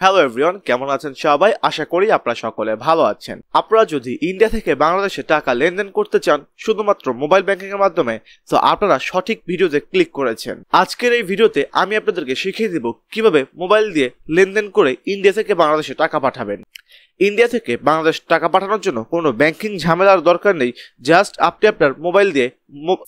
Hello everyone, কেমন আছেন সবাই? আশা করি আপনারা সকলে ভালো আছেন। আপনারা যদি ইন্ডিয়া থেকে বাংলাদেশে টাকা লেনদেন করতে চান শুধুমাত্র মোবাইল ব্যাংকিং এর মাধ্যমে, তো আপনারা সঠিক ভিডিওতে ক্লিক করেছেন। আজকের এই ভিডিওতে আমি আপনাদেরকে শিখিয়ে দিব কিভাবে মোবাইল দিয়ে লেনদেন করে ইন্ডিয়া থেকে বাংলাদেশে টাকা পাঠাবেন। ইন্ডিয়া থেকে বাংলাদেশ টাকা পাঠানোর জন্য কোনো ব্যাংকিং ঝামেলার দরকার নেই। জাস্ট আপনি আপনার মোবাইল দিয়ে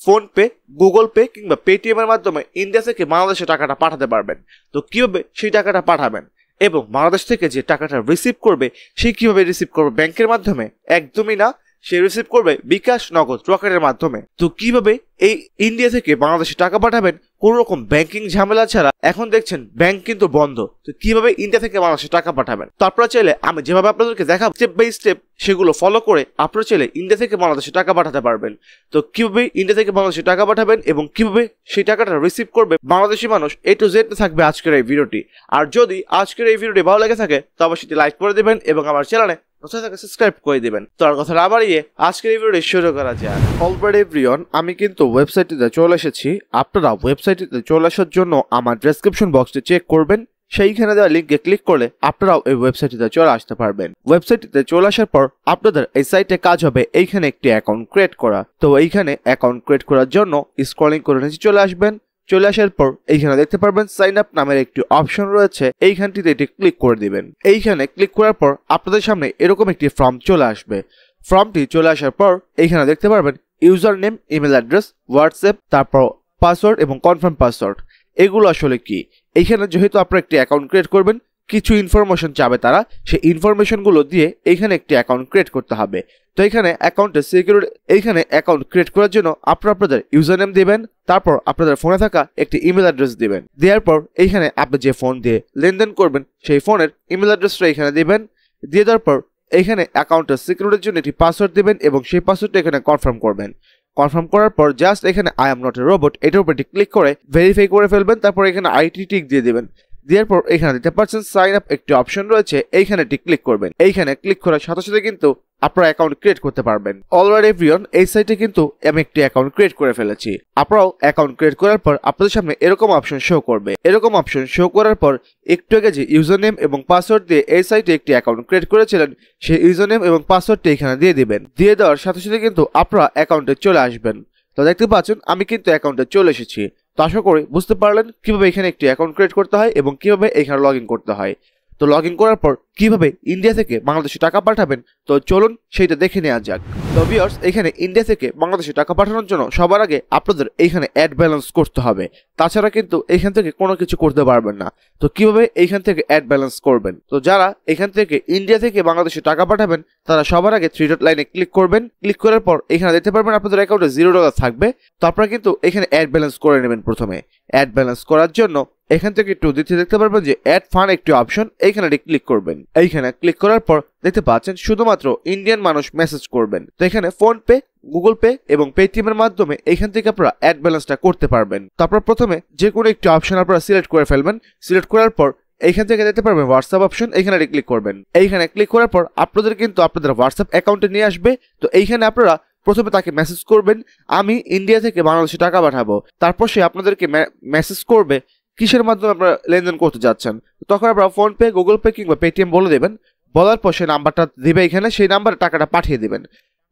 ফোনপে, গুগল পে কিংবা পেটিএম এর মাধ্যমে ইন্ডিয়া থেকে বাংলাদেশে টাকাটা পাঠাতে পারবেন। তো কিভাবে সেই টাকাটা পাঠাবেন এবং বাংলাদেশ থেকে যে টাকাটা রিসিভ করবে সে কিভাবে রিসিভ করবে? ব্যাংকের মাধ্যমে? একদমই না, সে রিসিভ করবে বিকাশ, নগদ, রকেটের মাধ্যমে। তো কিভাবে এই ইন্ডিয়া থেকে বাংলাদেশে টাকা পাঠাবেন কোন রকম ব্যাংকিং ঝামেলা ছাড়া? এখন দেখছেন ব্যাংক কিন্তু বন্ধ, তো কিভাবে ইন্ডিয়া থেকে বাংলাদেশে টাকা পাঠাবেন? তো আপনারা চাইলে আমি যেভাবে আপনাদেরকে দেখাবো স্টেপ বাই স্টেপ সেগুলো ফলো করে আপনারা চাইলে ইন্ডিয়া থেকে বাংলাদেশে টাকা পাঠাতে পারবেন। তো কিভাবে ইন্ডিয়া থেকে বাংলাদেশে টাকা পাঠাবেন এবং কিভাবে সেই টাকাটা রিসিভ করবে বাংলাদেশি মানুষ, A to Z থাকবে আজকের এই ভিডিওটি। আর যদি আজকের এই ভিডিওটি ভালো লেগে থাকে তবে সেটি লাইক করে দেবেন এবং আমার চ্যানেলে সাবস্ক্রাইব করে দিবেন। তো আর কথা না বাড়িয়ে আজকের এই ভিডিওটি শুরু করা যাক। অলরেডি এভরিওয়ান, আমি কিন্তু ওয়েবসাইটটিতে চলে এসেছি। আপনারা ওয়েবসাইটটিতে চলে আসার জন্য আমার ডেসক্রিপশন বক্সটি চেক করবেন, সেইখানে দেওয়া লিঙ্কে ক্লিক করলে আপনারাও এই ওয়েবসাইটটিতে চলে আসতে পারবেন। ওয়েবসাইটটিতে চলে আসার পর আপনাদের এই সাইটে কাজ হবে এইখানে একটি অ্যাকাউন্ট ক্রিয়েট করা। তো এইখানে অ্যাকাউন্ট ক্রিয়েট করার জন্য স্ক্রলিং করে নিচে চলে আসবেন। চলে আসার পর এইখানে দেখতে পারবেন সাইন আপ নামের একটি অপশন রয়েছে, এইখানটিতে এটি ক্লিক করে দিবেন। এইখানে ক্লিক করার পর আপনাদের সামনে এরকম একটি ফর্ম চলে আসবে। ফর্মটি চলে আসার পর এইখানে দেখতে পারবেন user name, email address, WhatsApp, তারপর পাসওয়ার্ড এবং কনফার্ম পাসওয়ার্ড। এগুলো আসলে কি? এইখানে যেহেতু আপনারা একটি অ্যাকাউন্ট ক্রিয়েট করবেন, কিছু ইনফরমেশন চাবে তারা, সেই ইনফরমেশনগুলো দিয়ে এইখানে একটি অ্যাকাউন্ট ক্রিয়েট করতে হবে। তো এইখানে অ্যাকাউন্টের সিকিউরিটি, এইখানে অ্যাকাউন্ট ক্রিয়েট করার জন্য আপনারা আপনাদের ইউজার নেম দিবেন, তারপর আপনাদের ফোনে থাকা একটি ইমেল অ্যাড্রেস দিবেন। দেওয়ার পর এইখানে আপনি যে ফোন দিয়ে লেনদেন করবেন সেই ফোনের ইমেল অ্যাড্রেসটা এখানে দিবেন। দিয়ে দেওয়ার পর এইখানে অ্যাকাউন্টের সিকিউরিটির জন্য একটি পাসওয়ার্ড দিবেন এবং সেই পাসওয়ার্ডটা এখানে কনফার্ম করবেন। কনফার্ম করার পর জাস্ট এখানে I am not a robot এটার উপর ক্লিক করে ভেরিফাই করে ফেলবেন। তারপর এখানে আইটি টিক দিয়ে দিবেন। দেওয়ার পর এখানে দেখতে পাচ্ছেন সাইন আপ একটি অপশন রয়েছে, এইখানে ক্লিক করবেন। এইখানে ক্লিক করার সাথে সাথে কিন্তু আপনারা অ্যাকাউন্ট ক্রিয়েট করতে পারবেন। অলরেডি এভরিওয়ান, এই সাইটে কিন্তু আমি একটি অ্যাকাউন্ট ক্রিয়েট করে ফেলেছি। আপনারাও অ্যাকাউন্ট ক্রিয়েট করার পর আপনাদের সামনে এরকম অপশন শো করবে। এরকম অপশন শো করার পর একটু আগে যে ইউজার নেম এবং পাসওয়ার্ড দিয়ে এই সাইটে একটি অ্যাকাউন্ট ক্রিয়েট করেছিলেন সেই ইউজার নেম এবং পাসওয়ার্ডটি এখানে দিয়ে দিবেন। দিয়ে দেওয়ার সাথে সাথে কিন্তু আপনারা অ্যাকাউন্টে চলে আসবেন। তো দেখতে পাচ্ছেন আমি কিন্তু অ্যাকাউন্টে চলে এসেছি। তো আশা করি বুঝতে পারলেন কিভাবে এখানে একটি অ্যাকাউন্ট ক্রিয়েট করতে হয় এবং কিভাবে এখানে লগ ইন করতে হয়। তো লগ ইন করার পর কিভাবে ইন্ডিয়া থেকে বাংলাদেশে টাকা পাঠাবেন, তো চলুন সেইটা দেখে নেওয়া যাক। তো ভিউয়ার্স, এখানে ইন্ডিয়া থেকে বাংলাদেশে টাকা পাঠানোর জন্য সবার আগে আপনাদের এইখানে অ্যাড ব্যালেন্স করতে হবে, তাছাড়া কিন্তু এইখান থেকে কোনো কিছু করতে পারবেন না। তো কিভাবে এইখান থেকে অ্যাড ব্যালেন্স করবেন? তো যারা এখান থেকে ইন্ডিয়া থেকে বাংলাদেশে টাকা পাঠাবেন তারা সবার আগে 3 ডট লাইনে ক্লিক করবেন। ক্লিক করার পর এখানে দেখতে পারবেন আপনাদের অ্যাকাউন্টে $0 থাকবে। তো আপনারা কিন্তু এখানে অ্যাড ব্যালেন্স করে নেবেন। প্রথমে অ্যাড ব্যালেন্স করার জন্য এখান থেকে একটু দ্বিতীয় দেখতে পারবেন যে অ্যাড ফান্ড একটি অপশন, এইখানে ক্লিক করবেন। এইখানে ক্লিক করার পর দেখতে পাচ্ছেন শুধুমাত্র ইন্ডিয়ান মানুষ মেসেজ করবেন। তো এখানে ফোন পে, গুগল পে এবং পেটিএম এর মাধ্যমে এইখান থেকে আপনারা অ্যাড ব্যালেন্সটা করতে পারবেন। তারপর প্রথমে যে কোনো একটি অপশন আপনারা সিলেক্ট করে ফেলবেন। সিলেক্ট করার পর এইখান থেকে দেখতে পারবেন হোয়াটসঅ্যাপ অপশন, এইখানে ক্লিক করবেন। এইখানে ক্লিক করার পর আপনাদের কিন্তু আপনাদের হোয়াটসঅ্যাপ অ্যাকাউন্টে নিয়ে আসবে। তো এইখানে আপনারা প্রথমে তাকে মেসেজ করবেন আমি ইন্ডিয়া থেকে বাংলাদেশে টাকা পাঠাবো। তারপর সে আপনাদেরকে মেসেজ করবে কিসের মাধ্যমে আপনারা লেনদেন করতে যাচ্ছেন। তখন আপনারা ফোন পে, গুগল পে কিংবা পেটিএম বলে দেবেন। বলার পর সেই নাম্বারটা দিবে, এখানে সেই নাম্বারে টাকাটা পাঠিয়ে দিবেন।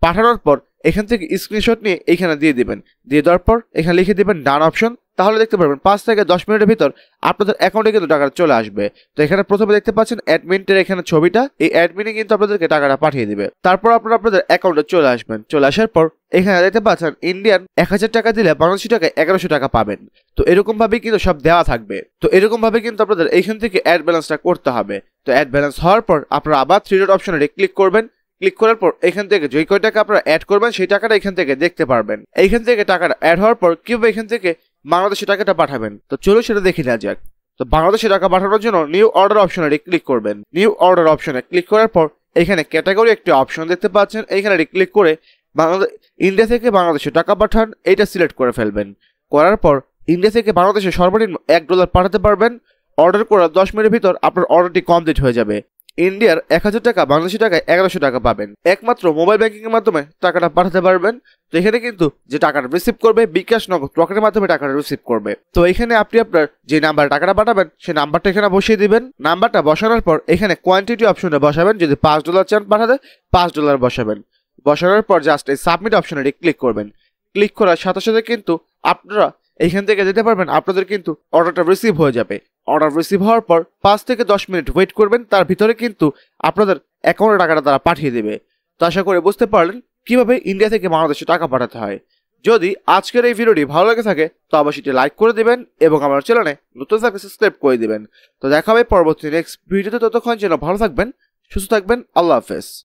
পাঠানোর পর এখান থেকে স্ক্রিনশট নিয়ে এইখানে দিয়ে দিবেন। দিয়ে দেওয়ার পর এখানে লিখে দিবেন ডান অপশন। তাহলে দেখতে পারবেন 5 থেকে 10 মিনিটের ভিতর আপনাদের অ্যাকাউন্টে কিন্তু টাকাটা চলে আসবে। তো এখানে প্রথমে দেখতে পাচ্ছেন অ্যাডমিনের এখানে ছবিটা, এই অ্যাডমিনে কিন্তু আপনাদেরকে টাকাটা পাঠিয়ে দিবে। তারপর আপনারা আপনাদের অ্যাকাউন্টে চলে আসবেন। চলে আসার পর এখানে দেখতে পাচ্ছেন ইন্ডিয়ান 1000 টাকা দিলে বাংলাদেশি টাকায় 1100 টাকা পাবেন। তো এরকম ভাবে কিন্তু সব দেওয়া থাকবে। তো এরকম ভাবে কিন্তু আপনাদের এইখান থেকে অ্যাড ব্যালেন্সটা করতে হবে। তো অ্যাড ব্যালেন্স হওয়ার পর আপনারা আবার 3 ডট অপশনে ক্লিক করবেন। ক্লিক করার পর এখান থেকে যে কয় টাকা আপনারা অ্যাড করবেন সেই টাকাটা এখান থেকে দেখতে পারবেন। এইখান থেকে টাকাটা অ্যাড হওয়ার পর কিভাবে এখান থেকে বাংলাদেশে টাকাটা পাঠাবেন, তো চলো সেটা দেখে নেওয়া যাক। তো বাংলাদেশে টাকা পাঠানোর জন্য নিউ অর্ডার অপশনে ক্লিক করবেন। নিউ অর্ডার অপশনে ক্লিক করার পর এখানে ক্যাটাগরি একটি অপশন দেখতে পাচ্ছেন, এইখানে ক্লিক করে ইন্ডিয়া থেকে বাংলাদেশে টাকা পাঠান এইটা সিলেক্ট করে ফেলবেন। করার পর ইন্ডিয়া থেকে বাংলাদেশে সর্বনিম্ন $1 পাঠাতে পারবেন। অর্ডার করার 10 মিনিটের ভিতর আপনার অর্ডারটি কমপ্লিট হয়ে যাবে। ইন্ডিয়ার 1000 টাকা বাংলাদেশি টাকায় 1100 টাকা পাবেন। একমাত্র মোবাইল ব্যাংকিং এর মাধ্যমে টাকাটা পাঠাতে পারবেন। তো এখানে কিন্তু যে টাকাটা রিসিভ করবে বিকাশ নগদ রকেটের মাধ্যমে টাকাটা রিসিভ করবে। তো এখানে আপনি আপনার যে নাম্বার টাকাটা পাঠাবেন সেই নাম্বারটা এখানে বসিয়ে দিবেন। নাম্বারটা বসানোর পর এখানে কোয়ান্টিটি অপশনটা বসাবেন। যদি $5 চান পাঠাতে $5 বসাবেন। বসানোর পর জাস্ট এই সাবমিট অপশনে ক্লিক করবেন। ক্লিক করার সাথে সাথে কিন্তু আপনারা এখান থেকে যেতে পারবেন। আপনাদের কিন্তু অর্ডারটা রিসিভ হয়ে যাবে। অর্ডার রিসিভ হওয়ার পর 5 থেকে 10 মিনিট ওয়েট করবেন। তার ভিতরে কিন্তু আপনাদের অ্যাকাউন্টে টাকাটা তারা পাঠিয়ে দেবে। তো আশা করে বুঝতে পারলেন কিভাবে ইন্ডিয়া থেকে বাংলাদেশে টাকা পাঠাতে হয়। যদি আজকের এই ভিডিওটি ভালো লাগে থাকে তো অবশ্যই এটি লাইক করে দিবেন এবং আমার চ্যানেলে নতুন থাকলে সাবস্ক্রাইব করে দিবেন। তো দেখা হবে পরবর্তী নেক্সট ভিডিওতে। ততক্ষণ যেন ভালো থাকবেন, সুস্থ থাকবেন। আল্লাহ হাফেজ।